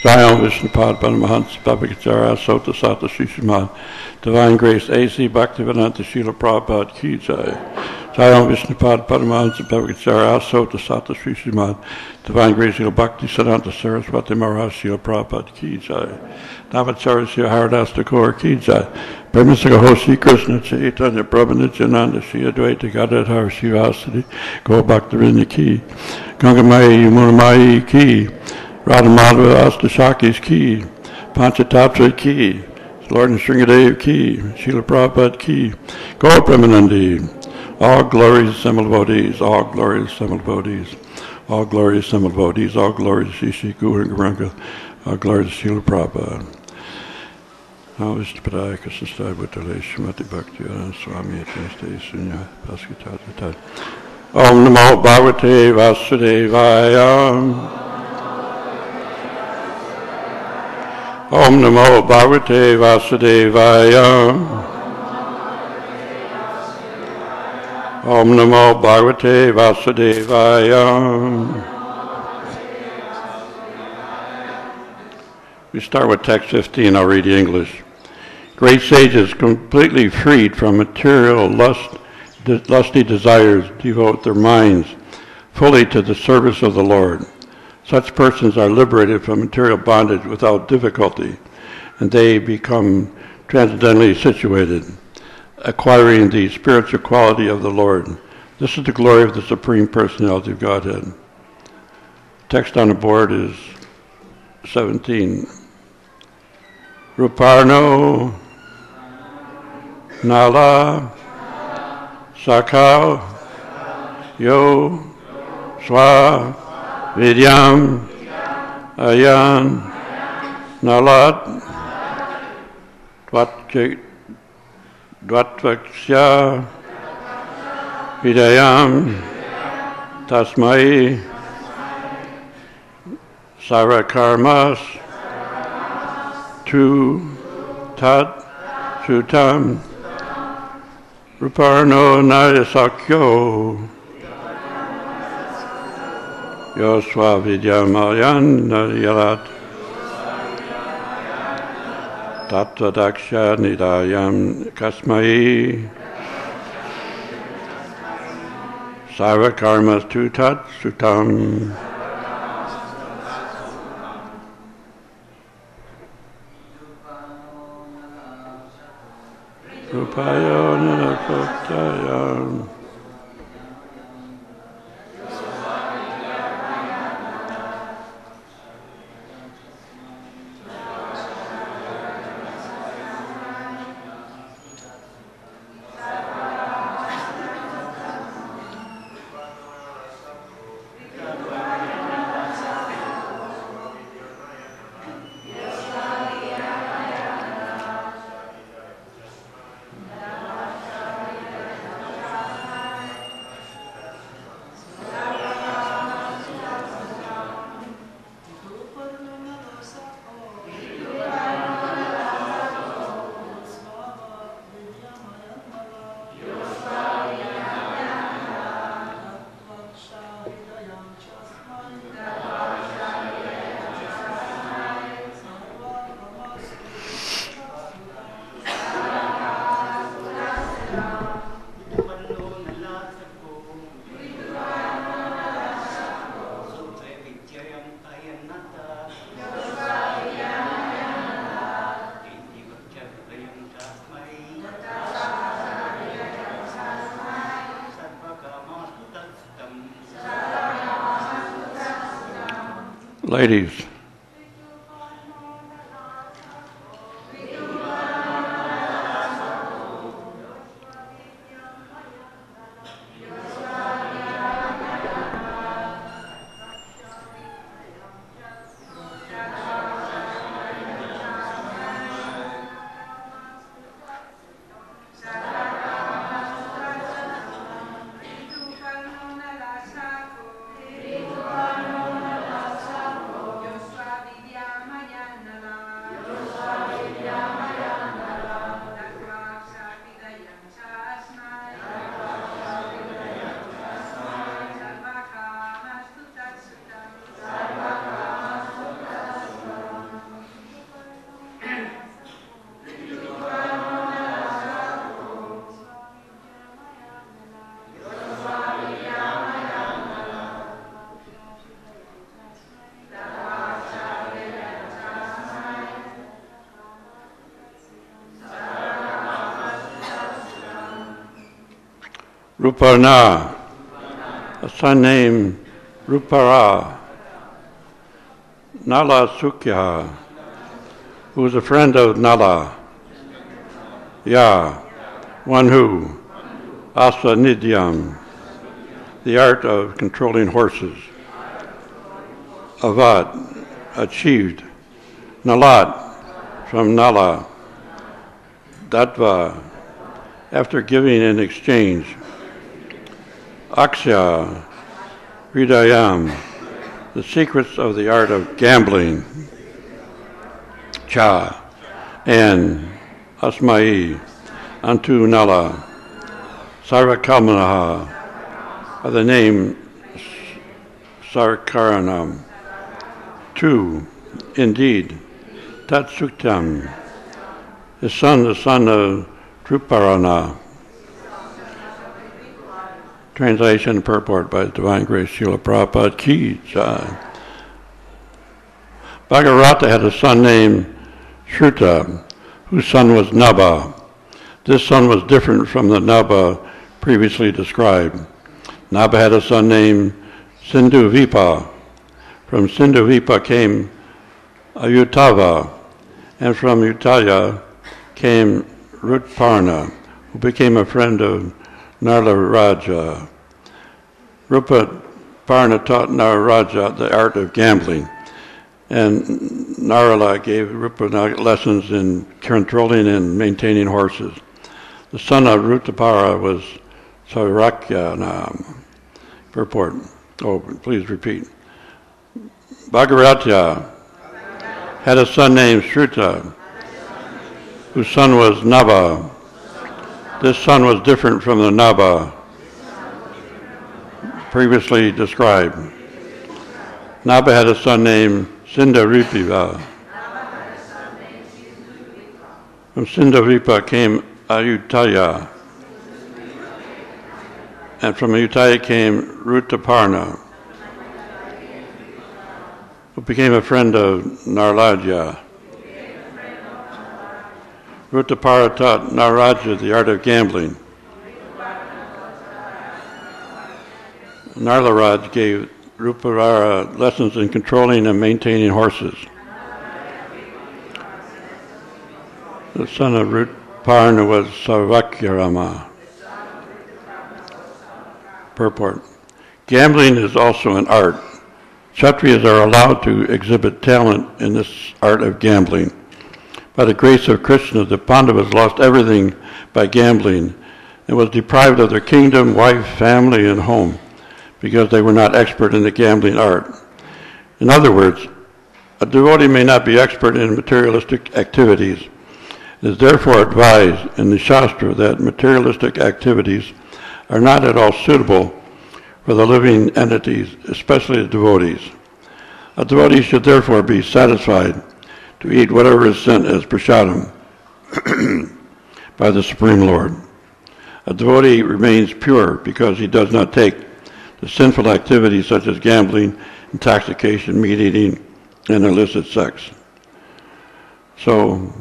Zion Vishnupad Paramahansa Bhavakachara Sota Sata Srimad Divine Grace A.C. Bhaktisiddhanta Srila Prabhupada Ki Jai. Zion Vishnupad Paramahansa Bhavakachara Sota Sata Srimad Divine Grace Srila Bhaktisiddhanta Saraswati Maharaj Srila Prabhupada Ki Jai. Navacharya Srila Haridas Thakur Ki Jai. Brahmasaka Hoshi Krishna Chaitanya Prabhu Nityananda Shri Advaita Gadadhar Shivasati Gaur Bhaktivinoda Ki. Gangamaya Yamunamaya Ki. Radha Madhava Astashakis Ki, Panchatattva Ki, Lord and Sringadev Ki, Srila Prabhupada Ki, Gaur Premanandi, all glories assembled devotees, all glories assembled devotees, all glories assembled devotees, all glories to Shri Guru Gauranga, all glories to Srila Prabhupada. Now Vishnupadaya Krishnastai Bhutale Shrimati Bhakti Swami Atyanste Sunya Paskitata. Om Namo Bhagavate Vasudevaya. Om Namo Bhagavate Vasudevaya. Om Namo Bhagavate Vasudevaya. We start with text 15, I'll read the English. Great sages, completely freed from material lusty desires, devote their minds fully to the service of the Lord. Such persons are liberated from material bondage without difficulty, and they become transcendently situated, acquiring the spiritual quality of the Lord. This is the glory of the Supreme Personality of Godhead. Text on the board is 17. Ruparno Nala Sakal Yo Swa Vidyam Ayan Nalat Dvatvaksya Hidayam Tasmai Sarakarmas Tu Tat Sutam Ruparno Nayasakyo Yoswa Vidyamayan Yalat Tattva Daksha Nidayam Kasmai Sarva Karmas Tutat Sutam. Rupayo Nanakottayam. Ladies. Ruparna, a son named Rupara, Nala Sukya, who was a friend of Nala, Ya, one who, Asa Nidyam, the art of controlling horses, Avad, achieved, Nalat, from Nala, Datva, after giving in exchange, Aksha, Hridayam, the secrets of the art of gambling, Cha, and Asmai, unto Nala, Sarvakamanaha, by the name Sarkaranam. 2. Indeed, Tatsuktam, the son of Druparana. Translation and purport by His Divine Grace Srila Prabhupada Ki Jai. Bhagavata had a son named Shruta, whose son was Nabha. This son was different from the Nabha previously described. Nabha had a son named Sindhuvipa. From Sindhuvipa came Ayutthava, and from Uttaya came Rutparna, who became a friend of Narlaraja. Rutparna taught Narlaraja the art of gambling, and Narala gave Rutparna lessons in controlling and maintaining horses. The son of Rutapara was Sarakyanam. Purport. Oh, please repeat. Bhagavata had a son named Shruta, whose son was Nabha. This son was different from the Nabha previously described. Nabha had a son named Sindharipiva. From Sindharipa came Ayutthaya, and from Ayutthaya came Rutaparna, who became a friend of Narlaja. Rutapara taught Naraja the art of gambling. Narlaraj gave Rupara lessons in controlling and maintaining horses. The son of Rutparna was Sarvakyarama. Purport. Gambling is also an art. Kshatriyas are allowed to exhibit talent in this art of gambling. By the grace of Krishna, the Pandavas lost everything by gambling and was deprived of their kingdom, wife, family, and home because they were not expert in the gambling art. In other words, a devotee may not be expert in materialistic activities. It is therefore advised in the Shastra that materialistic activities are not at all suitable for the living entities, especially the devotees. A devotee should therefore be satisfied to eat whatever is sent as prasadam by the Supreme Lord. A devotee remains pure because he does not take the sinful activities such as gambling, intoxication, meat eating, and illicit sex. So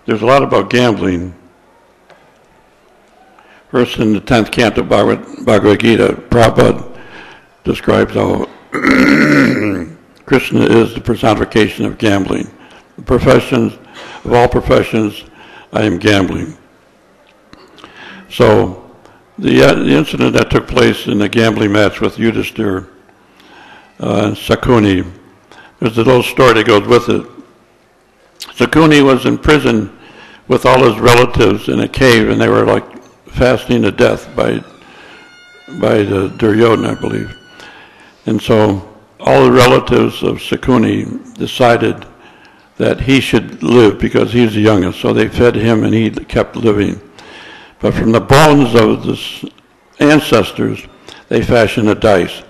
there's a lot about gambling. First, in the 10th canto of Bhagavad Gita, Prabhupada describes how Krishna is the personification of gambling. The professions, of all professions, I am gambling. So the incident that took place in the gambling match with Yudhishthira and Sakuni, there's a little story that goes with it. Sakuni was in prison with all his relatives in a cave, and they were like fasting to death by the Duryodhana, I believe. And so all the relatives of Sakuni decided that he should live because he's the youngest. So they fed him and he kept living. But from the bones of the ancestors, they fashioned a dice.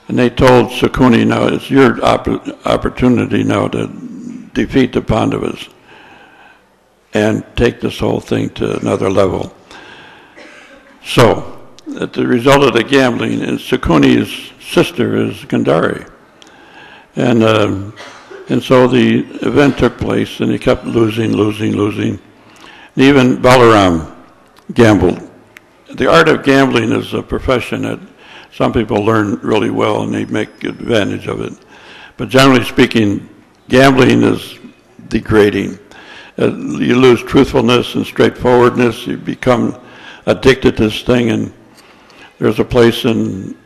And they told Sakuni, now it's your opportunity now to defeat the Pandavas and take this whole thing to another level. So, as the result of the gambling, and Sakuni's sister is Gandhari. And so the event took place, and he kept losing. And even Balaram gambled, the art of gambling is a profession that some people learn really well and they make advantage of it. But generally speaking, gambling is degrading. You lose truthfulness and straightforwardness. You become addicted to this thing. And there's a place in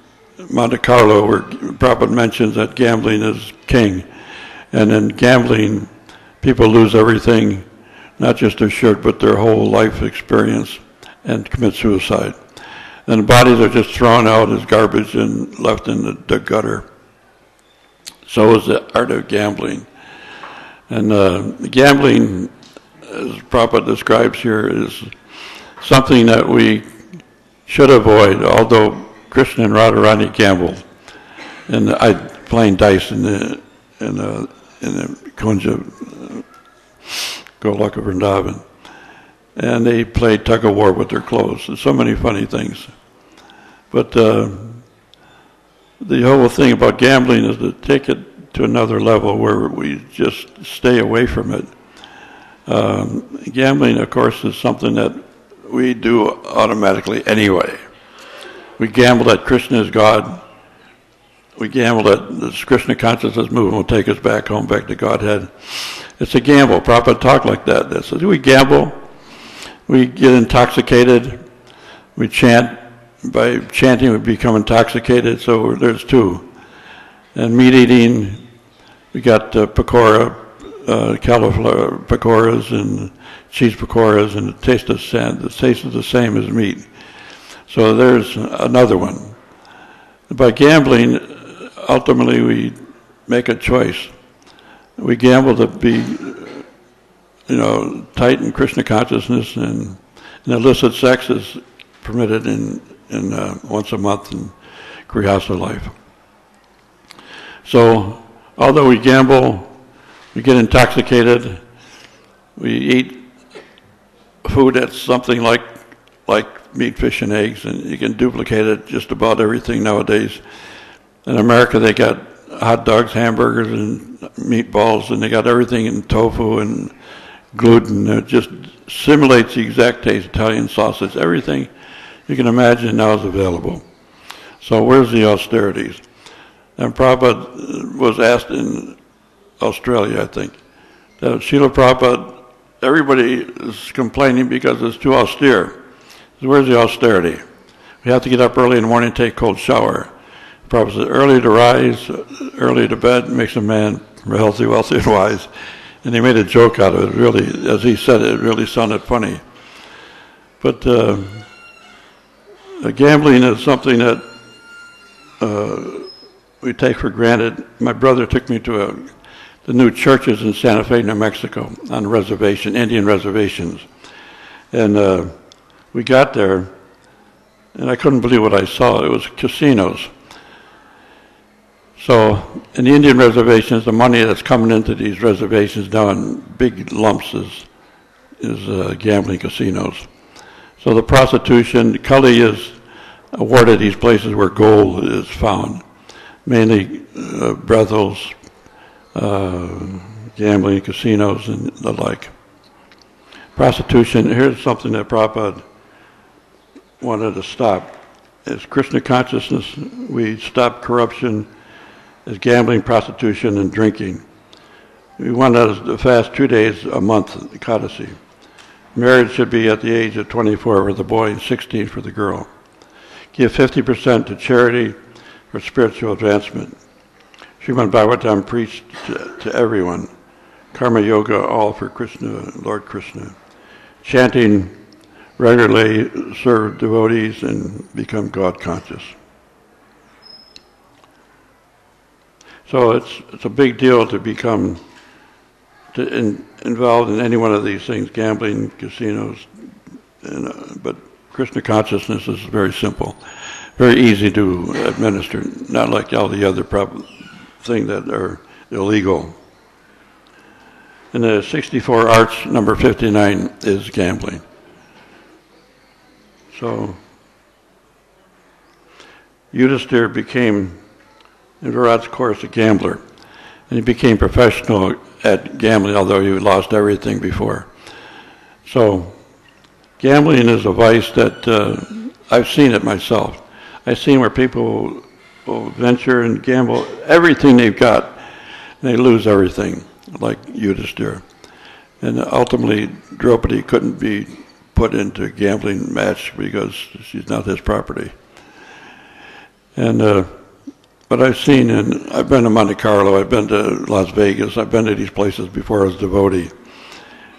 Monte Carlo where Prabhupada mentions that gambling is king. And in gambling, people lose everything, not just their shirt, but their whole life experience, and commit suicide. And the bodies are just thrown out as garbage and left in the gutter. So is the art of gambling. And gambling, as Prabhupada describes here, is something that we should avoid, although Krishna and Radharani gambled. And I playing dice in the Kunja, Golaka Vrindavan. And they played tug of war with their clothes. There's so many funny things. But the whole thing about gambling is to take it to another level where we just stay away from it. Gambling, of course, is something that we do automatically anyway. We gamble that Krishna is God. We gamble that this Krishna consciousness movement will take us back home, back to Godhead. It's a gamble. Prabhupada talked like that. That says we gamble, we get intoxicated, we chant. By chanting, we become intoxicated. So there's two. And meat eating, we got pakora, cauliflower pakoras and cheese pakoras, and the taste of sand. The taste is the same as meat. So there's another one. By gambling, ultimately we make a choice. We gamble to be, tight in Krishna consciousness, and illicit sex is permitted in once a month in Grihastha life. So, although we gamble, we get intoxicated, we eat food that's something like meat, fish, and eggs, and you can duplicate it just about everything nowadays. In America, they got hot dogs, hamburgers, and meatballs, and they got everything in tofu and gluten. It just simulates the exact taste. Italian sausage, everything you can imagine now is available. So where's the austerities? And Prabhupada was asked in Australia, I think, that Srila Prabhupada, everybody is complaining because it's too austere. So where's the austerity? We have to get up early in the morning and take a cold shower. Prabhupada said, early to rise, early to bed makes a man healthy, wealthy, and wise. And he made a joke out of it. Really, as he said it really sounded funny. But gambling is something that we take for granted. My brother took me to the new churches in Santa Fe, New Mexico, on reservation, Indian reservations. And we got there, and I couldn't believe what I saw. It was casinos. So in the Indian reservations, the money that's coming into these reservations now in big lumps is gambling casinos. So the prostitution, Kali is awarded these places where gold is found, mainly brothels, gambling casinos, and the like. Prostitution, here's something that Prabhupada wanted to stop. As Krishna consciousness, we stop corruption as gambling, prostitution, and drinking. We want to fast 2 days a month, Ekadasi. Marriage should be at the age of 24 for the boy and 16 for the girl. Give 50% to charity for spiritual advancement. Srimad Bhagavatam preached to everyone. Karma yoga, all for Krishna, Lord Krishna. Chanting regularly, serve devotees and become God conscious. So it's a big deal to become involved in any one of these things, gambling, casinos, but Krishna consciousness is very simple, very easy to administer, not like all the other things that are illegal. And the 64 arts, number 59, is gambling. So Yudhisthira became, in Virat's course, a gambler. And he became professional at gambling, although he lost everything before. So gambling is a vice that I've seen it myself. I've seen where people will venture and gamble everything they've got, and they lose everything, like Yudhishthira. And ultimately, Draupadi couldn't be put into a gambling match because she's not his property. And but I've seen, and I've been to Monte Carlo, I've been to Las Vegas, I've been to these places before as a devotee,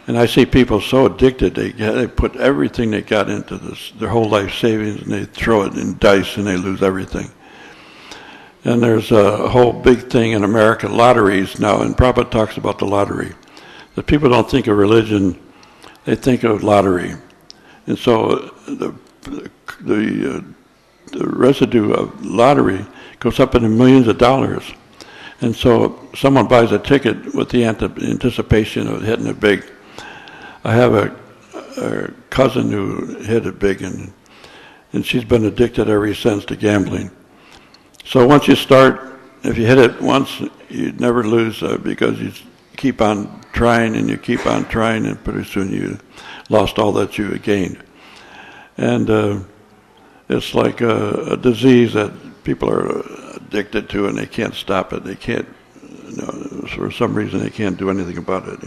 and I see people so addicted, they put everything they got into this, their whole life savings, and they throw it in dice and they lose everything. And there's a whole big thing in America, lotteries now, and Prabhupada talks about the lottery. The people don't think of religion, they think of lottery. And so the residue of lottery goes up into millions of dollars. And so someone buys a ticket with the anticipation of hitting it big. I have a cousin who hit it big, and she's been addicted ever since to gambling. So once you start, if you hit it once, you never lose because you keep on trying and you keep on trying, and pretty soon you lost all that you had gained. And it's like a disease that people are addicted to, and they can't stop it. They can't, for some reason, they can't do anything about it,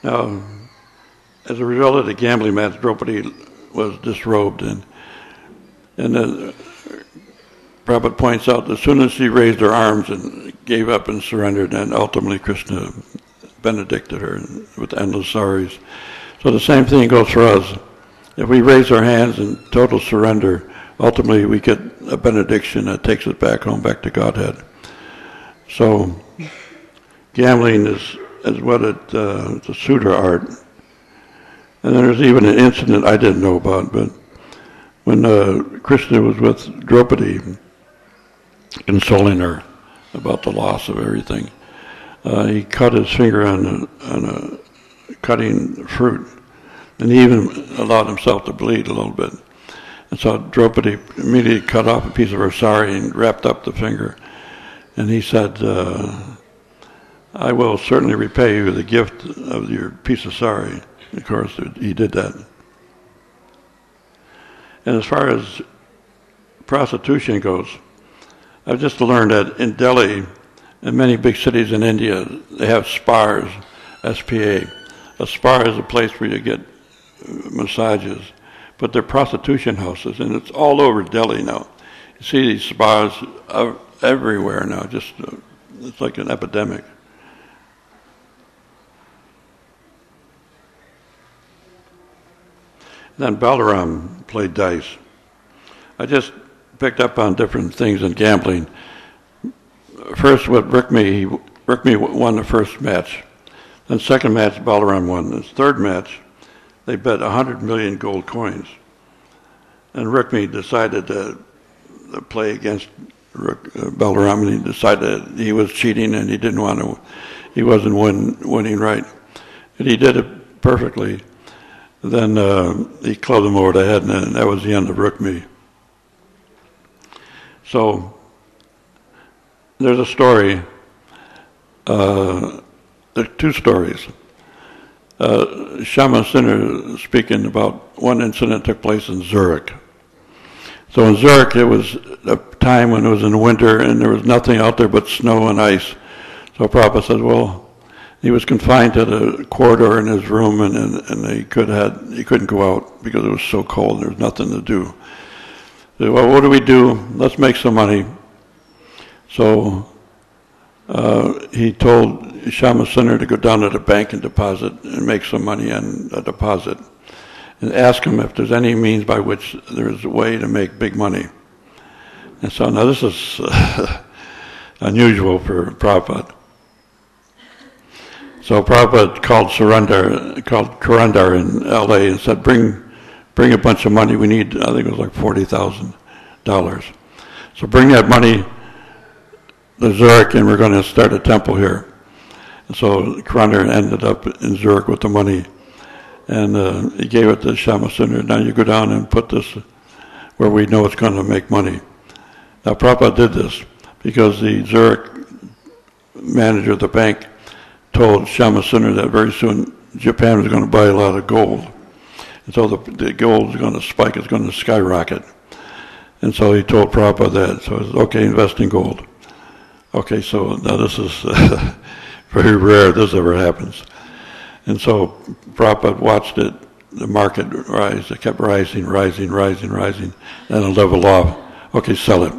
Now, as a result of the gambling match, Draupadi was disrobed, and Prabhupada points out as soon as she raised her arms and gave up and surrendered, and ultimately Krishna benedicted her with endless saris. So the same thing goes for us. If we raise our hands in total surrender, ultimately we get a benediction that takes us back home, back to Godhead. So gambling is what it's a suitor art. And then there's even an incident I didn't know about, but when Krishna was with Draupadi, consoling her about the loss of everything, he cut his finger on a cutting fruit, and he even allowed himself to bleed a little bit. And so Draupadi immediately cut off a piece of her sari and wrapped up the finger. And he said, I will certainly repay you the gift of your piece of sari. Of course, he did that. And as far as prostitution goes, I've just learned that in Delhi and many big cities in India, they have spas, S-P-A. A spa is a place where you get massages, but they're prostitution houses, and it's all over Delhi now. You see these spas everywhere now, just it's like an epidemic. Then Balaram played dice. I just picked up on different things in gambling. First with Rukmi won the first match. Then second match, Balaram won. The third match, they bet 100 million gold coins. And Rukmi decided to play against Balaram, and he decided he was cheating and he wasn't winning right. And he did it perfectly. Then he clubbed him over the head, and that was the end of Rukmi. So there's a story. There are two stories. Shama Sinner speaking about one incident took place in Zurich. So in Zurich, it was a time when it was in winter and there was nothing out there but snow and ice. So Prabhupada said, well, he was confined to the corridor in his room, and he couldn't go out because it was so cold and there was nothing to do. He said, well, what do we do? Let's make some money. So he told Shama Sinner to go down to the bank and deposit and make some money on a deposit, and ask him if there's any means by which there's a way to make big money. And so now this is unusual for Prabhupada. So Prabhupada called Kurandar in L.A. and said, bring a bunch of money. We need, I think it was like $40,000. So bring that money to Zurich, and we're going to start a temple here. And so Kurandar ended up in Zurich with the money, and he gave it to Shama Sundar. Now you go down and put this where we know it's going to make money. Now Prabhupada did this because the Zurich manager of the bank told Shama Sundar that very soon Japan was going to buy a lot of gold. And so the gold is going to spike, it's going to skyrocket. And so he told Prabhupada that. So he said, okay, invest in gold. Okay, so now this is very rare this ever happens. And so Prabhupada watched it, the market rise. It kept rising, then it leveled off. Okay, sell it.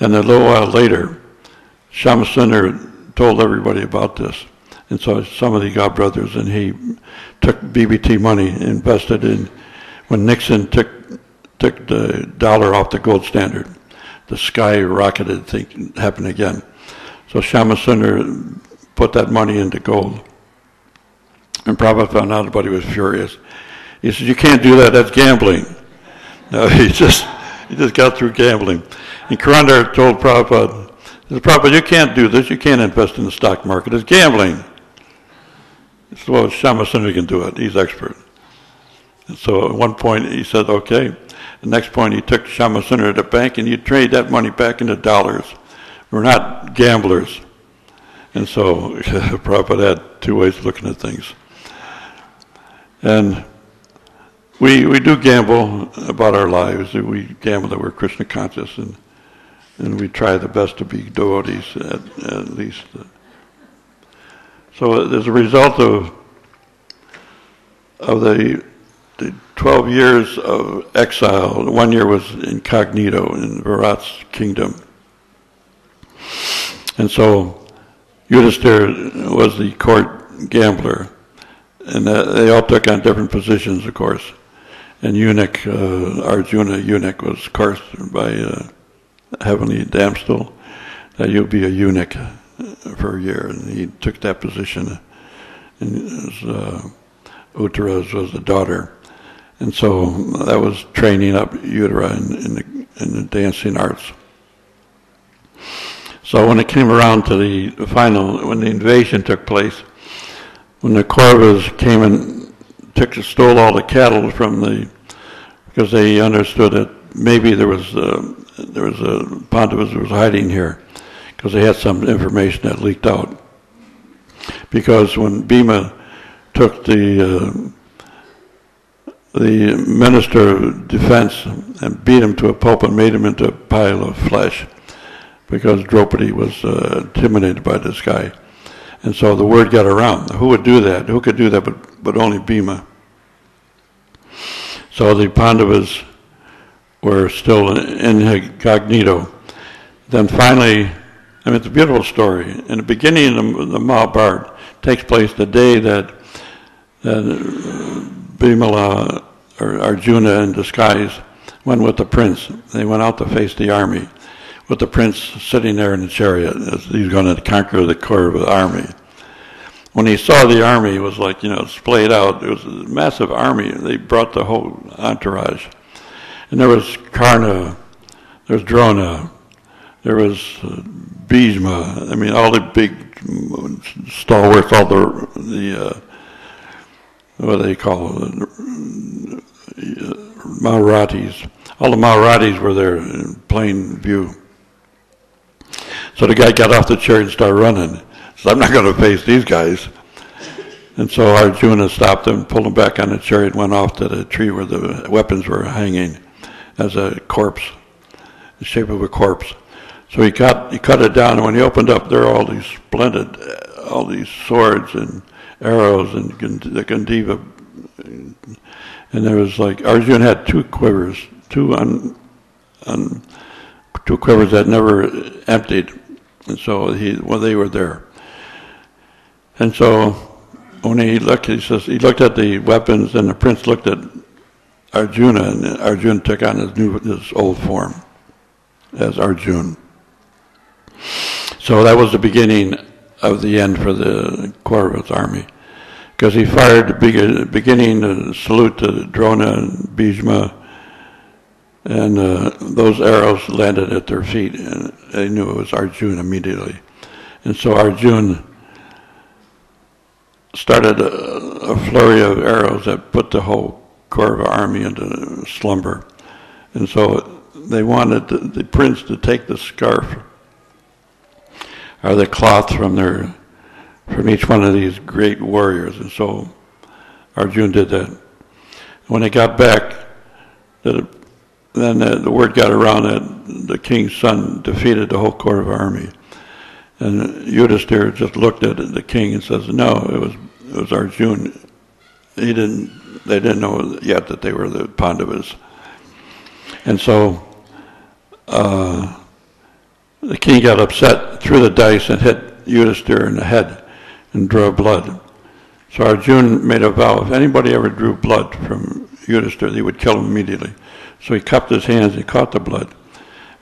And a little while later, Shamasunder told everybody about this. And so some of the godbrothers, and he took BBT money, invested in, when Nixon took the dollar off the gold standard, the skyrocketed thing happened again. So Shamasunder put that money into gold. And Prabhupada found out about it, he was furious. He said, you can't do that, that's gambling. No, he just got through gambling. And Karandar told Prabhupada, he said, Prabhupada, you can't do this, you can't invest in the stock market, it's gambling. He said, well, Shamasunder can do it, he's expert. And so at one point he said, okay. The next point he took Shamasunder to the bank and you trade that money back into dollars. We're not gamblers. And so Prabhupada had two ways of looking at things. And we do gamble about our lives. We gamble that we're Krishna conscious, and we try the best to be devotees at least. So as a result of the 12 years of exile, 1 year was incognito in Virat's kingdom. And so Yudhisthira was the court gambler. And they all took on different positions, of course. And eunuch, Arjuna, eunuch, was cursed by a heavenly damsel that you'll be a eunuch for a year. And he took that position. And Uttara's was the daughter. And so that was training up Uttara in the dancing arts. So when it came around to the final, when the invasion took place, when the Kauravas came and stole all the cattle from because they understood that maybe there was a Pandavas that was hiding here, because they had some information that leaked out. Because when Bhima took the minister of defense and beat him to a pulp and made him into a pile of flesh, because Draupadi was intimidated by this guy. And so the word got around. Who would do that? Who could do that but only Bhima? So the Pandavas were still in incognito. Then finally, I mean, it's a beautiful story. In the beginning of the Mahabharata takes place the day that Bhimala, or Arjuna in disguise, went with the prince. They went out to face the army, with the prince sitting there in the chariot as he's going to conquer the Kaurava army. When he saw the army, it was like, splayed out. It was a massive army. They brought the whole entourage. And there was Karna, there was Drona, there was Bhishma. I mean, all the big stalwarts, all the what do they call it, Maharathis. All the Maharathis were there in plain view. So the guy got off the chariot and started running. He said, I'm not going to face these guys. And so Arjuna stopped him, pulled him back on the chariot, went off to the tree where the weapons were hanging as a corpse, the shape of a corpse. So he cut it down, and when he opened up, there were all these splendid, all these swords and arrows and the Gandiva. And there was like, Arjuna had two quivers, two quivers that never emptied. And so they were there. And so when he looked, he says, he looked at the weapons, and the prince looked at Arjuna, and Arjuna took on his old form as Arjuna. So that was the beginning of the end for the Kauravas army, because he fired the beginning salute to Drona and Bhishma, and those arrows landed at their feet, and they knew it was Arjuna immediately. And so Arjuna started a flurry of arrows that put the whole Kaurava army into slumber. And so they wanted the prince to take the scarf or the cloth from each one of these great warriors. And so Arjuna did that. When they got back, then the word got around that the king's son defeated the whole Kaurava army. And Yudhisthira just looked at the king and says, "No, it was Arjuna. They didn't know yet that they were the Pandavas." And so the king got upset, threw the dice, and hit Yudhisthira in the head and drew blood. So Arjuna made a vow: if anybody ever drew blood from Yudhisthira, he would kill him immediately. So he cupped his hands, he caught the blood,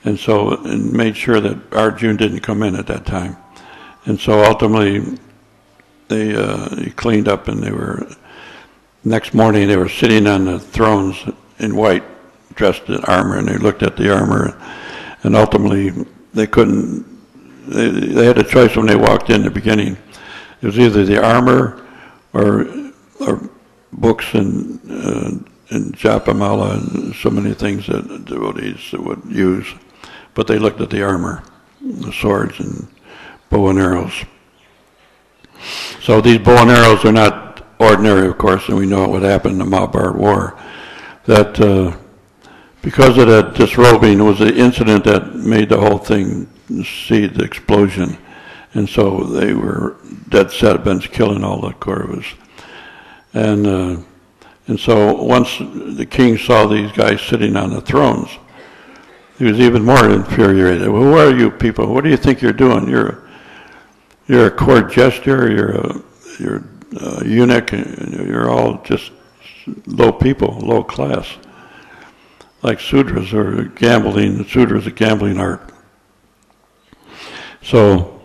and made sure that Arjuna didn't come in at that time. And so ultimately, he cleaned up, and next morning they were sitting on the thrones in white, dressed in armor, and they looked at the armor, and ultimately they had a choice when they walked in the beginning. It was either the armor or books and japamala and so many things that devotees would use. But they looked at the armor, the swords and bow and arrows. So these bow and arrows are not ordinary, of course, and we know what happened in the Mahabharata war. That because of that disrobing was the incident that made the whole thing see the explosion. And so they were dead set against killing all the Kauravas. And so once the king saw these guys sitting on the thrones, he was even more infuriated. "Well, who are you people? What do you think you're doing? You're a court jester. You're a eunuch. You're all just low people, low class, like Sudras or gambling. Sudras a gambling art." So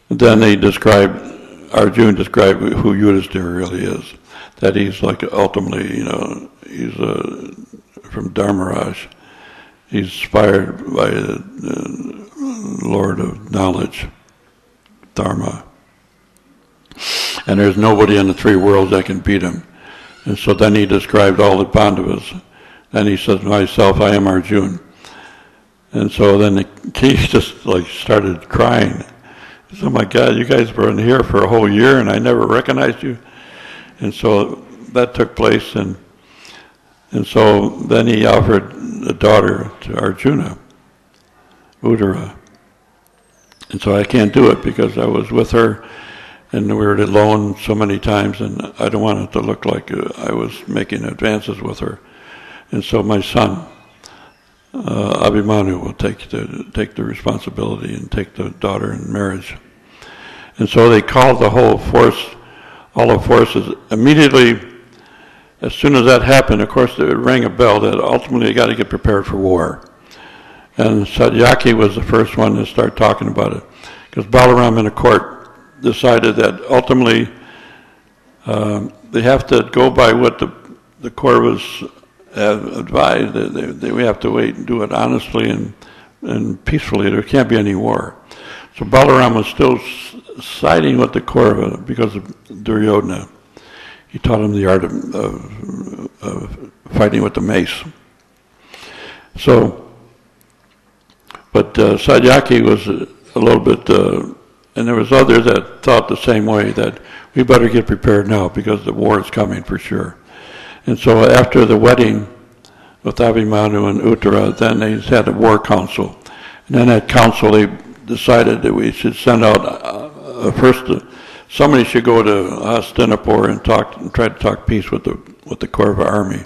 then Arjuna described who Yudhisthira really is. That he's like ultimately, he's from Dharmaraj. He's inspired by the Lord of Knowledge, Dharma. And there's nobody in the three worlds that can beat him. And so then he described all the Pandavas. And he says, "Myself, I am Arjuna." And so then the king just like started crying. He said, "Oh my God, you guys were in here for a whole year and I never recognized you." And so that took place, and so then he offered a daughter to Arjuna, Uttara. And so I can't do it because I was with her and we were alone so many times, and I don't want it to look like I was making advances with her. And so my son, Abhimanyu, will take the responsibility and take the daughter in marriage. And so they called the whole force, all the forces, immediately. As soon as that happened, of course, it rang a bell that ultimately you got to get prepared for war. And Satyaki was the first one to start talking about it, because Balaram in the court decided that ultimately they have to go by what the Kauravas have advised. We have to wait and do it honestly and peacefully. There can't be any war. So Balaram was still siding with the Kaurava because of Duryodhana. He taught him the art of fighting with the mace. So, but Satyaki was a little bit, and there was others that thought the same way, that we better get prepared now because the war is coming for sure. And so after the wedding with Abhimanyu and Uttara, then they had a war council. And in that council they decided that we should send out somebody should go to Hastinapur and try to talk peace with the Kaurava army.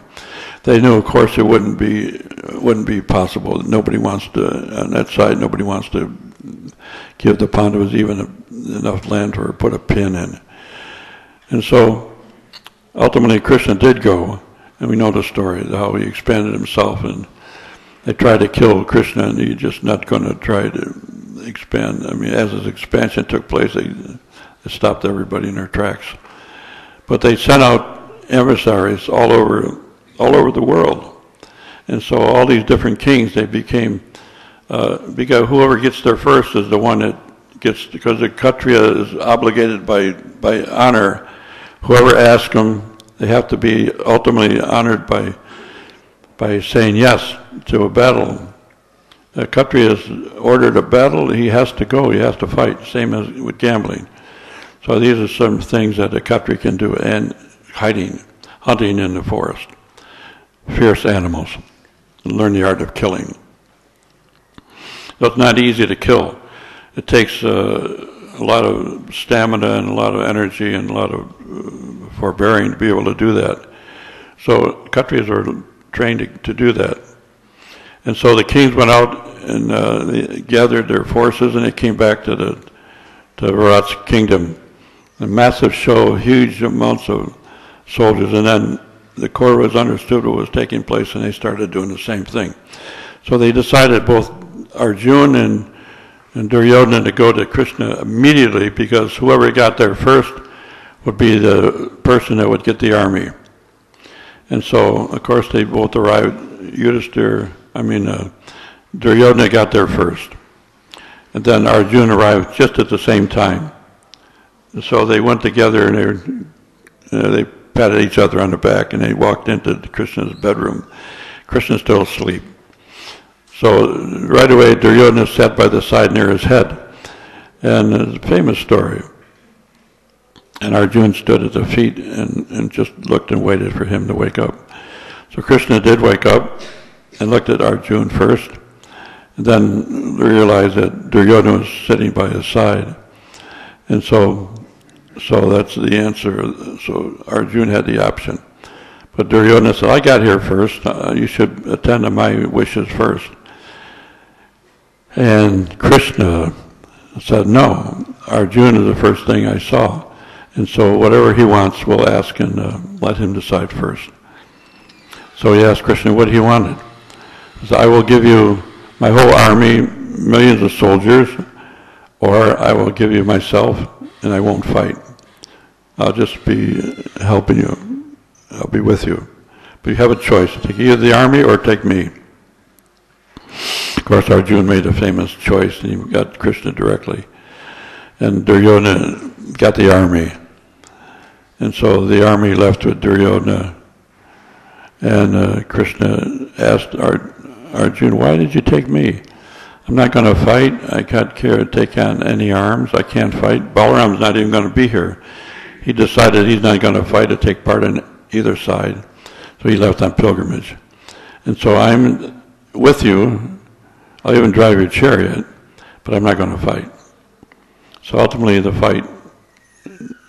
They knew, of course, it wouldn't be possible. Nobody wants to, on that side, nobody wants to give the Pandavas even enough land to put a pin in. And so ultimately Krishna did go, and we know the story, how he expanded himself, and they tried to kill Krishna, and he's just not going to try to expand. I mean, as his expansion took place, they stopped everybody in their tracks. But they sent out emissaries all over the world. And so all these different kings, they became, because whoever gets there first is the one that gets, because the Kshatriya is obligated by honor. Whoever asks them, they have to be ultimately honored by saying yes to a battle. The Kshatriya is ordered a battle, he has to go, he has to fight, same as with gambling. So these are some things that a Kshatriya can do, and hunting in the forest. fierce animals and learn the art of killing. So it's not easy to kill. It takes a lot of stamina and a lot of energy and a lot of forbearing to be able to do that. So countries are trained to do that. And so the kings went out and they gathered their forces, and they came back to Virat's kingdom. A massive show, huge amounts of soldiers, and then the Kauravas understood what was taking place, and they started doing the same thing. So they decided, both Arjuna and Duryodhana, to go to Krishna immediately, because whoever got there first would be the person that would get the army. And so, of course, they both arrived. Duryodhana got there first. And then Arjuna arrived just at the same time. And so they went together, and they patted each other on the back, and they walked into Krishna's bedroom. Krishna's still asleep. So right away, Duryodhana sat by the side near his head. And it's a famous story. And Arjuna stood at the feet and just looked and waited for him to wake up. So Krishna did wake up and looked at Arjuna first, and then realized that Duryodhana was sitting by his side. And so that's the answer. So Arjuna had the option. But Duryodhana said, I got here first. You should attend to my wishes first. And Krishna said, no, Arjuna is the first thing I saw. And so whatever he wants, we'll ask and let him decide first. So he asked Krishna what he wanted. He said, I will give you my whole army, millions of soldiers, or I will give you myself, and I won't fight. I'll just be helping you. I'll be with you. But you have a choice. Take either the army or take me. Of course, Arjuna made a famous choice, and he got Krishna directly. And Duryodhana got the army. And so the army left with Duryodhana. And Krishna asked Arjuna, why did you take me? I'm not going to fight. I can't take on any arms. I can't fight. Balaram's not even going to be here. He decided he's not going to fight or take part in either side. So he left on pilgrimage. And so I'm with you. I'll even drive your chariot, but I'm not going to fight. So ultimately the fight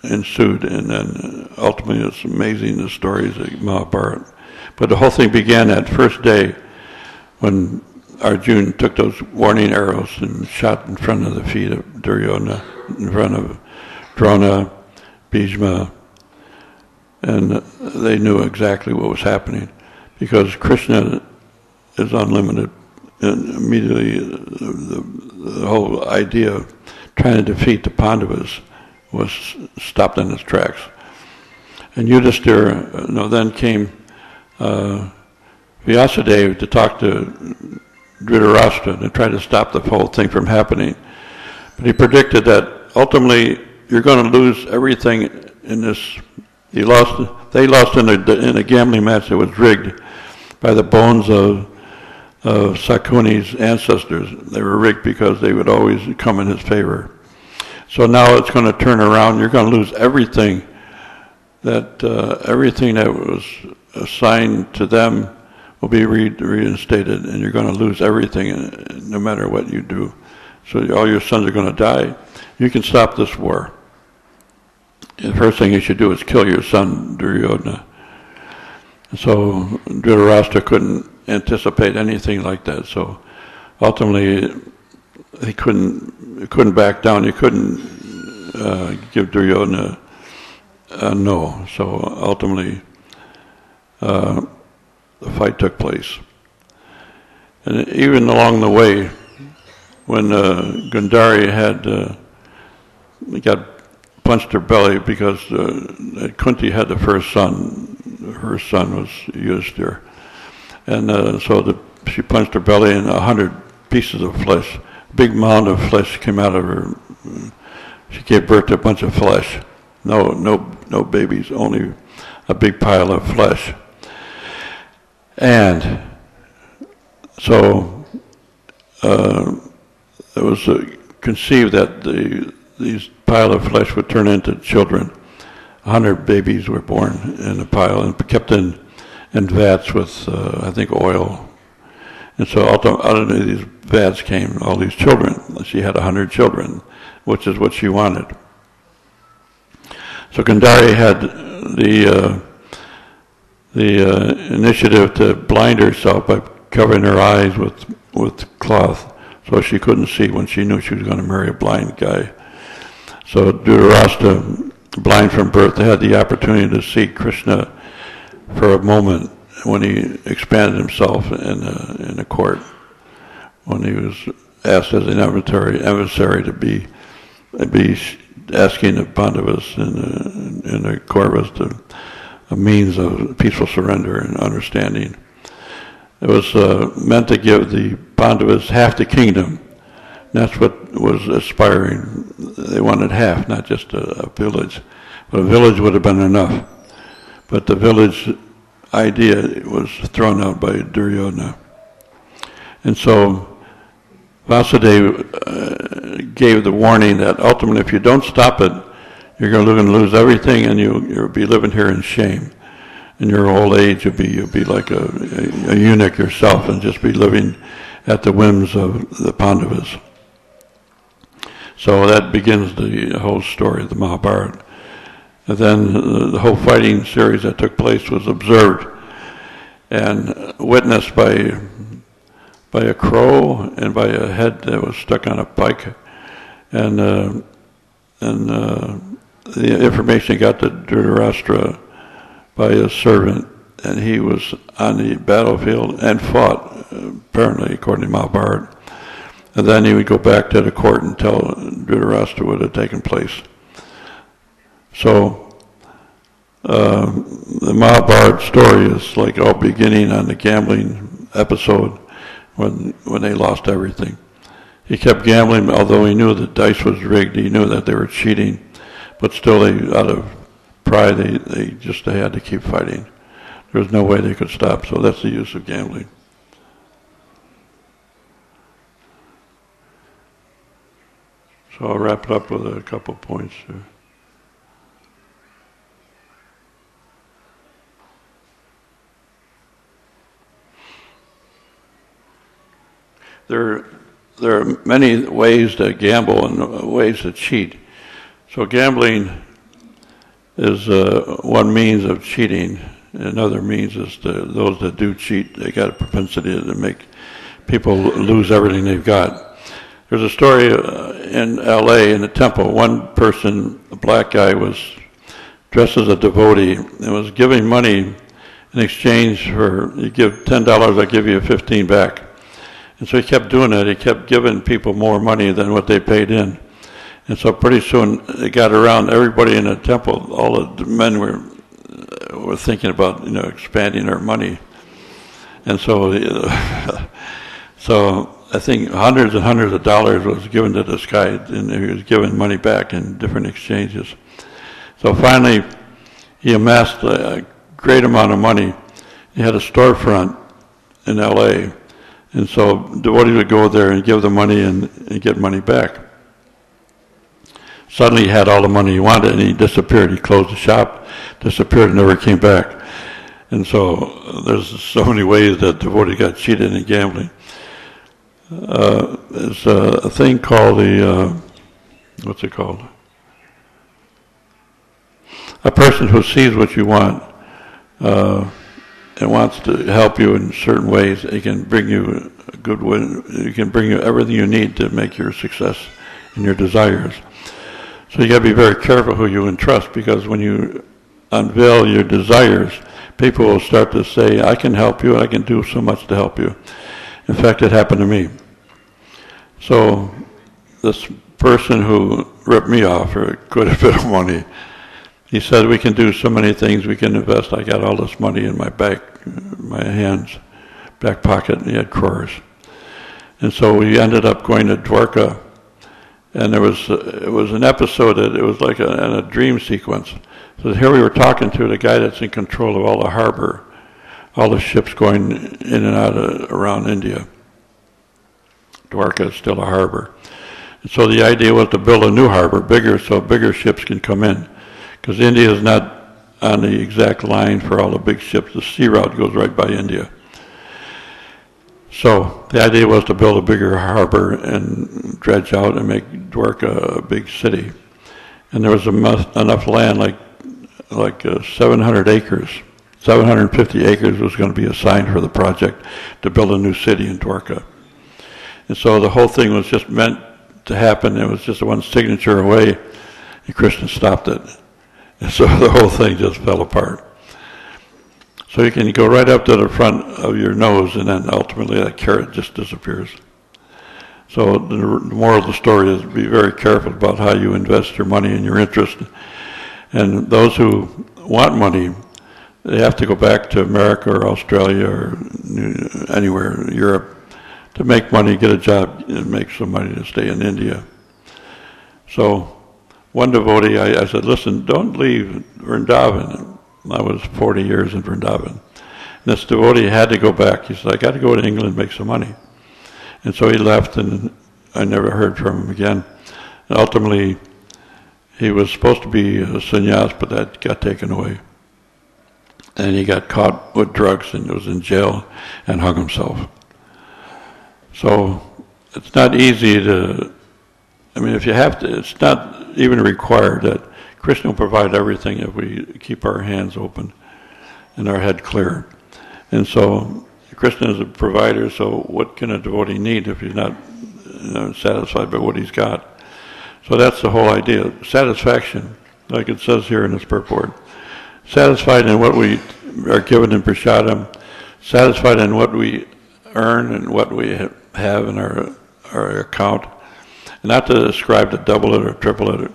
ensued, and then ultimately it's amazing, the stories of Mayapur. But the whole thing began that first day when Arjuna took those warning arrows and shot in front of the feet of Duryodhana, in front of Drona, Bhishma, and they knew exactly what was happening, because Krishna is unlimited, and immediately the whole idea of trying to defeat the Pandavas was stopped in its tracks. And Yudhishthira, then came Vyasadeva to talk to Dhritarashtra and try to stop the whole thing from happening. But he predicted that ultimately you're going to lose everything in this. They lost in a gambling match that was rigged by the bones of Sakuni's ancestors. They were rigged because they would always come in his favor. So now it's going to turn around. You're going to lose everything that was assigned to them will be reinstated, and you're going to lose everything no matter what you do. So all your sons are going to die. You can stop this war. The first thing you should do is kill your son Duryodhana. And so Dhritarashtra couldn't anticipate anything like that. So ultimately, he couldn't back down. He couldn't give Duryodhana a no. So ultimately, the fight took place. And even along the way, when Gandhari got punched her belly because Kunti had the first son. Her son was Yudhishthira. And she punched her belly, and 100 pieces of flesh, a big mound of flesh came out of her. She gave birth to a bunch of flesh. No babies, only a big pile of flesh. And so it was conceived that these pile of flesh would turn into children. 100 babies were born in the pile and kept in vats with, I think, oil. And so out of these vats came all these children. She had 100 children, which is what she wanted. So Gandhari had the initiative to blind herself by covering her eyes with cloth, so she couldn't see when she knew she was going to marry a blind guy. So Dhritarashtra, blind from birth, had the opportunity to see Krishna for a moment when he expanded himself in the court, when he was asked as an emissary to be asking the Pandavas in the court was a means of peaceful surrender and understanding. It was meant to give the Pandavas half the kingdom. That's what was aspiring. They wanted half, not just a village. But a village would have been enough. But the village idea was thrown out by Duryodhana. And so Vasudeva gave the warning that ultimately if you don't stop it, you're going to lose everything, and you'll be living here in shame. In your old age, you'll be like a eunuch yourself and just be living at the whims of the Pandavas. So that begins the whole story of the Mahabharata. And then the whole fighting series that took place was observed and witnessed by a crow and by a head that was stuck on a pike, and the information got to Dhritarashtra by a servant, and he was on the battlefield and fought, apparently, according to Mahabharata. And then he would go back to the court and tell Dhritarashtra what had taken place. So the Mahabharata story is like all beginning on the gambling episode when they lost everything. He kept gambling, although he knew the dice was rigged. He knew that they were cheating, but still, out of pride, they had to keep fighting. There was no way they could stop. So that's the use of gambling. So I'll wrap it up with a couple of points here. There are many ways to gamble and ways to cheat. So gambling is one means of cheating. Another means is those that do cheat, they got a propensity to make people lose everything they've got. There's a story in L.A. in the temple. One person, a black guy, was dressed as a devotee and was giving money in exchange for, you give $10, I'll give you 15 back. And so he kept doing that. He kept giving people more money than what they paid in. And so pretty soon it got around everybody in the temple. All the men were thinking about, expanding their money. And so I think hundreds and hundreds of dollars was given to this guy, and he was giving money back in different exchanges. So finally, he amassed a great amount of money. He had a storefront in L.A., and so devotees would go there and give the money and get money back. Suddenly he had all the money he wanted, and he disappeared. He closed the shop, disappeared, and never came back. And so there's so many ways that devotees got cheated in gambling. There's a thing called what's it called? A person who sees what you want and wants to help you in certain ways. He can bring you a good win. He can bring you everything you need to make your success in your desires. So you got to be very careful who you entrust, because when you unveil your desires, people will start to say, I can help you, I can do so much to help you. In fact, it happened to me. So this person who ripped me off for quite a bit of money, he said, we can do so many things, we can invest. I got all this money in my back pocket, and he had crores. And so we ended up going to Dwarka, and it was an episode that it was like a dream sequence. So here we were talking to the guy that's in control of all the harbor, all the ships going in and out around India. Dwarka is still a harbor. And so the idea was to build a new harbor, bigger, so bigger ships can come in. Because India is not on the exact line for all the big ships. The sea route goes right by India. So the idea was to build a bigger harbor and dredge out and make Dwarka a big city. And there was enough land, like 700 acres. 750 acres was going to be assigned for the project to build a new city in Dwarka. And so the whole thing was just meant to happen. It was just one signature away, and Krishna stopped it. And so the whole thing just fell apart. So you can go right up to the front of your nose, and then ultimately that carrot just disappears. So the moral of the story is be very careful about how you invest your money and your interest. And those who want money, they have to go back to America or Australia or anywhere, Europe, to make money, get a job, and make some money to stay in India. So one devotee, I said, listen, don't leave Vrindavan. I was 40 years in Vrindavan. And this devotee had to go back. He said, I got to go to England and make some money. And so he left, and I never heard from him again. And ultimately, he was supposed to be a sannyas, but that got taken away. And he got caught with drugs and was in jail and hung himself. So it's not easy to, I mean, if you have to, it's not even required that Krishna will provide everything if we keep our hands open and our head clear. And so Krishna is a provider, so what can a devotee need if he's not satisfied by what he's got? So that's the whole idea. Satisfaction, like it says here in this purport. Satisfied in what we are given in prasadam, satisfied in what we earn and what we have in our account, and not to ascribe to double it or triple it.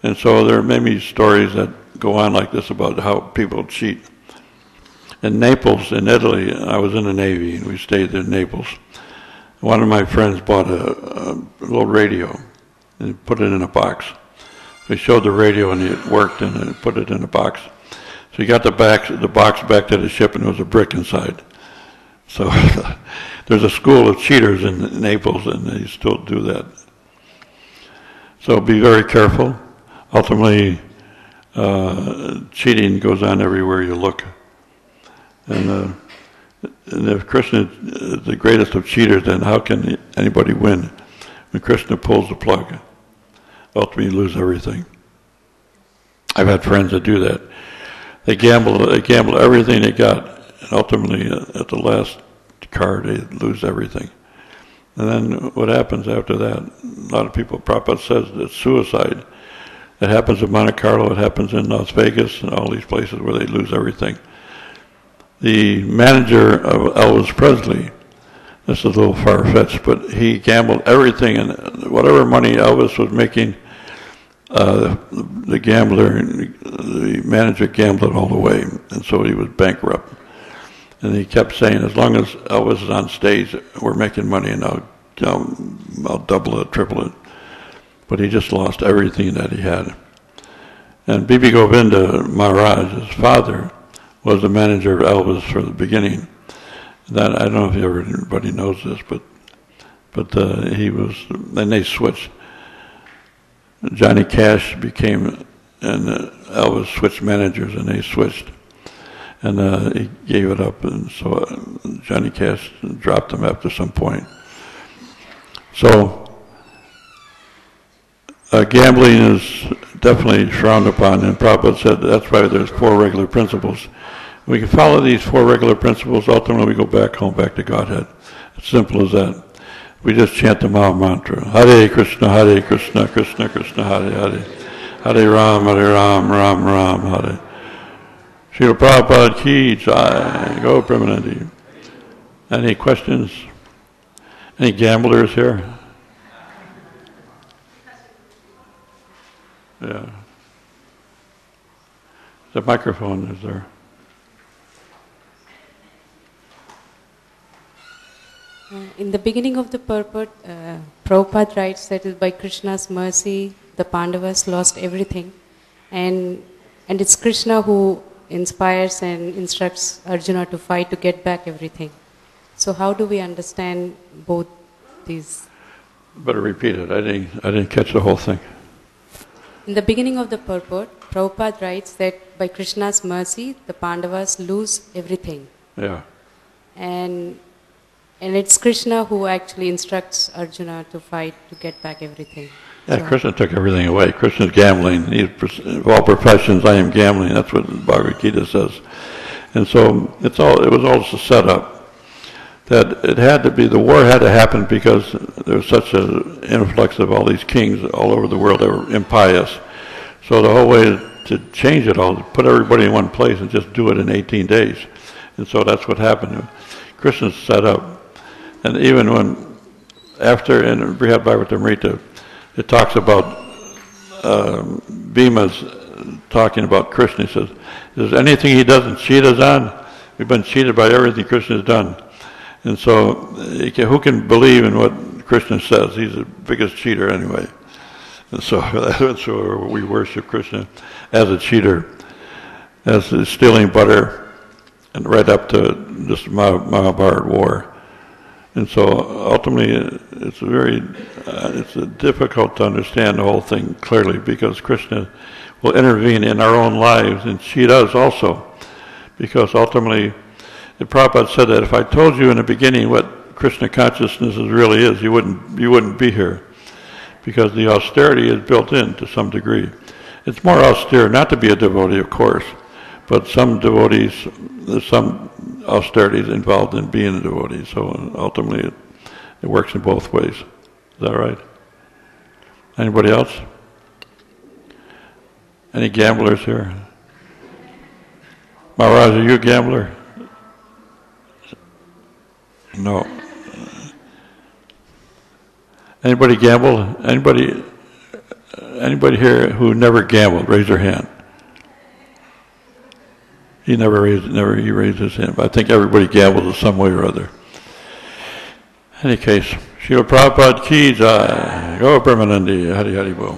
And so there are many stories that go on like this about how people cheat. In Naples, in Italy, I was in the Navy, and we stayed in Naples. One of my friends bought a little radio and put it in a box. We showed the radio, and it worked, and put it in a box. So he got the box back to the ship, and there was a brick inside. So there's a school of cheaters in Naples, and they still do that. So be very careful. Ultimately, cheating goes on everywhere you look. And if Krishna is the greatest of cheaters, then how can anybody win? When Krishna pulls the plug, ultimately you lose everything. I've had friends that do that. They gamble everything they got, and ultimately at the last card they lose everything. And then what happens after that? A lot of people, Prabhupada says it's suicide. It happens in Monte Carlo, it happens in Las Vegas, and all these places where they lose everything. The manager of Elvis Presley, this is a little far-fetched, but he gambled everything, and whatever money Elvis was making, the manager gambled it all away, and so he was bankrupt. And he kept saying, as long as Elvis is on stage, we're making money, and I'll double it, triple it. But he just lost everything that he had. And Bibi Govinda Maharaj, his father, was the manager of Elvis for the beginning. That I don't know if everybody knows this, but he was. Then they switched. Johnny Cash became, and Elvis switched managers, and they switched, and he gave it up, and so Johnny Cash dropped him after some point. So gambling is definitely frowned upon, and Prabhupada said that's why there's 4 regular principles. We can follow these 4 regular principles, ultimately we go back home, back to Godhead. It's simple as that. We just chant the Maha Mantra. Hare Krishna, Krishna Krishna, Hare Hare. Hare Ram, Ram Ram, Hare. Srila Prabhupada ki jai. Go Premanandi. Any questions? Any gamblers here? Yeah. The microphone is there. In the beginning of the purport, Prabhupada writes that by Krishna's mercy, the Pandavas lost everything. And it's Krishna who inspires and instructs Arjuna to fight to get back everything. So how do we understand both these? Better repeat it. I didn't catch the whole thing. In the beginning of the purport, Prabhupada writes that by Krishna's mercy, the Pandavas lose everything. Yeah. And it's Krishna who actually instructs Arjuna to fight to get back everything. Yeah, so Krishna took everything away. Krishna's gambling. Of all professions, I am gambling. That's what the Bhagavad Gita says. And so it was all just a setup. That it had to be, the war had to happen because there was such an influx of all these kings all over the world that were impious. So the whole way to change it all, to put everybody in one place and just do it in 18 days. And so that's what happened. Krishna set up. And even when, after in Brihad Bhagavatamrita, it talks about Bhima's talking about Krishna. He says, is there anything he doesn't cheat us on? We've been cheated by everything Krishna has done. And so, who can believe in what Krishna says? He's the biggest cheater anyway. And so, that's why we worship Krishna as a cheater, as stealing butter, and right up to this Mahabharata war. And so, ultimately, it's difficult to understand the whole thing clearly because Krishna will intervene in our own lives and cheat us also. Because ultimately, the Prabhupada said that if I told you in the beginning what Krishna consciousness really is, you wouldn't be here, because the austerity is built in to some degree. It's more austere not to be a devotee, of course, but some devotees, there's some austerities involved in being a devotee. So ultimately, it works in both ways. Is that right? Anybody else? Any gamblers here? Maharaj, are you a gambler? No. Anybody gamble? Anybody here who never gambled? Raise your hand. He raised his hand. I think everybody gambles in some way or other. In any case, Srila Prabhupada ki jai. Go Brahmanandi. Hari Hari Bol.